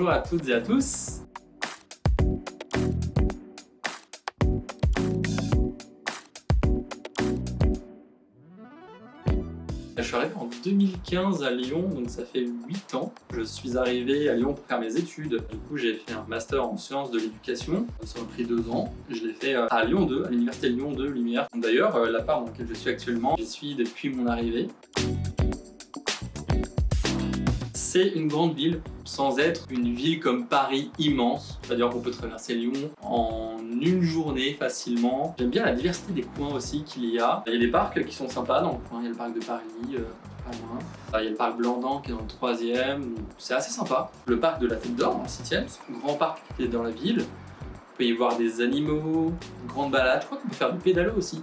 Bonjour à toutes et à tous. Je suis arrivé en 2015 à Lyon, donc ça fait 8 ans. Je suis arrivé à Lyon pour faire mes études. Du coup, j'ai fait un master en sciences de l'éducation. Ça m'a pris 2 ans. Je l'ai fait à Lyon 2, à l'université Lyon 2 Lumière. D'ailleurs, l'appart dans lequel je suis actuellement, j'y suis depuis mon arrivée. C'est une grande ville, sans être une ville comme Paris immense. C'est-à-dire qu'on peut traverser Lyon en une journée facilement. J'aime bien la diversité des coins aussi qu'il y a. Il y a des parcs qui sont sympas dans le coin. Il y a le parc de Paris, pas loin. Il y a le parc Blandan qui est dans le 3e. C'est assez sympa. Le parc de la Tête d'Or dans le 7e, c'est un grand parc qui est dans la ville. On peut y voir des animaux, une grande balade. Je crois qu'on peut faire du pédalo aussi.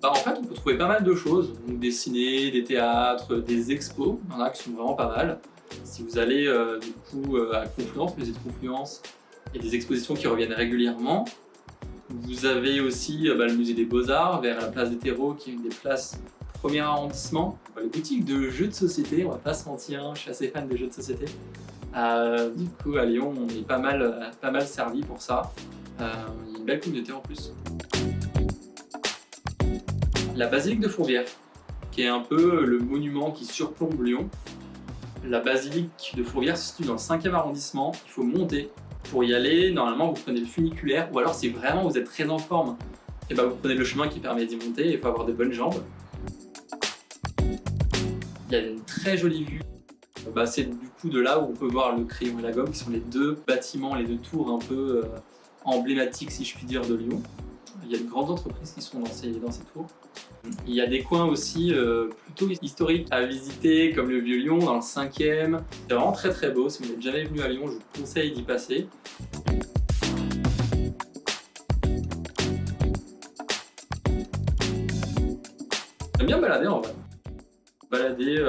En fait, on peut trouver pas mal de choses, donc des ciné, des théâtres, des expos, il y en a qui sont vraiment pas mal. Si vous allez du coup à Confluence, musée de Confluence, il y a des expositions qui reviennent régulièrement. Vous avez aussi le musée des Beaux-Arts vers la place des Terreaux, qui est une des places du 1er arrondissement. Les boutiques de jeux de société, on va pas se mentir, je suis assez fan des jeux de société. Du coup, à Lyon, on est pas mal servi pour ça. Il y a une belle communauté en plus. La basilique de Fourvière, qui est un peu le monument qui surplombe Lyon. La basilique de Fourvière se situe dans le 5e arrondissement. Il faut monter. Pour y aller, normalement, vous prenez le funiculaire, ou alors si vraiment vous êtes très en forme, et vous prenez le chemin qui permet d'y monter. Il faut avoir de bonnes jambes. Il y a une très jolie vue. C'est du coup de là où on peut voir le Crayon et la Gomme, qui sont les deux bâtiments, les deux tours un peu emblématiques, si je puis dire, de Lyon. Il y a de grandes entreprises qui sont dans ces tours. Il y a des coins aussi plutôt historiques à visiter, comme le Vieux-Lyon dans le 5e. C'est vraiment très très beau. Si vous n'êtes jamais venu à Lyon, je vous conseille d'y passer. J'aime bien me balader en vrai. Balader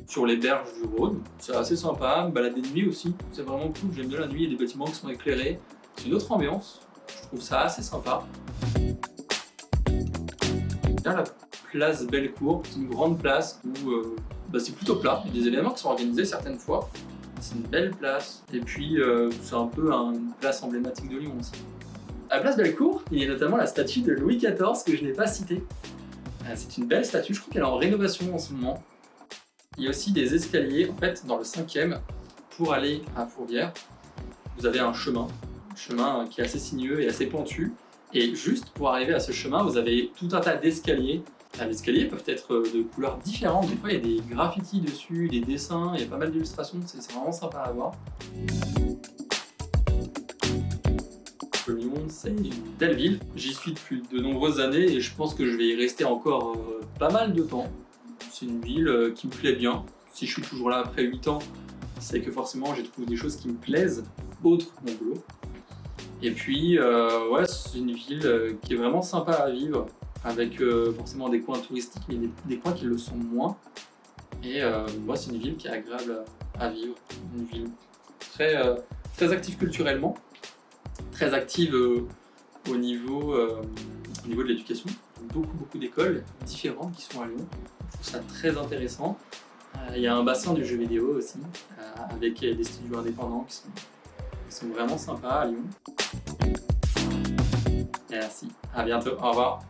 sur les berges du Rhône, c'est assez sympa. Me balader de nuit aussi, c'est vraiment cool. J'aime bien la nuit, il y a des bâtiments qui sont éclairés. C'est une autre ambiance. Je trouve ça assez sympa. La place Bellecour, c'est une grande place où c'est plutôt plat. Il y a des événements qui sont organisés certaines fois. C'est une belle place. Et puis c'est un peu une place emblématique de Lyon aussi. À la place Bellecour, il y a notamment la statue de Louis XIV que je n'ai pas citée. C'est une belle statue, je crois qu'elle est en rénovation en ce moment. Il y a aussi des escaliers, en fait, dans le 5e, pour aller à Fourvière. Vous avez un chemin qui est assez sinueux et assez pentu. Et juste pour arriver à ce chemin, vous avez tout un tas d'escaliers. Les escaliers peuvent être de couleurs différentes. Des fois, il y a des graffitis dessus, des dessins, il y a pas mal d'illustrations. C'est vraiment sympa à voir. Lyon, c'est une belle ville. J'y suis depuis de nombreuses années et je pense que je vais y rester encore pas mal de temps. C'est une ville qui me plaît bien. Si je suis toujours là après 8 ans, c'est que forcément j'ai trouvé des choses qui me plaisent, autres que mon boulot. Et puis, c'est une ville qui est vraiment sympa à vivre, avec forcément des coins touristiques, mais des coins qui le sont moins. Et c'est une ville qui est agréable à vivre, une ville très active culturellement, très active au niveau de l'éducation. Beaucoup d'écoles différentes qui sont à Lyon. Je trouve ça très intéressant. Il y a un bassin du jeu vidéo aussi, avec des studios indépendants qui sont vraiment sympas à Lyon. Merci, à bientôt, au revoir.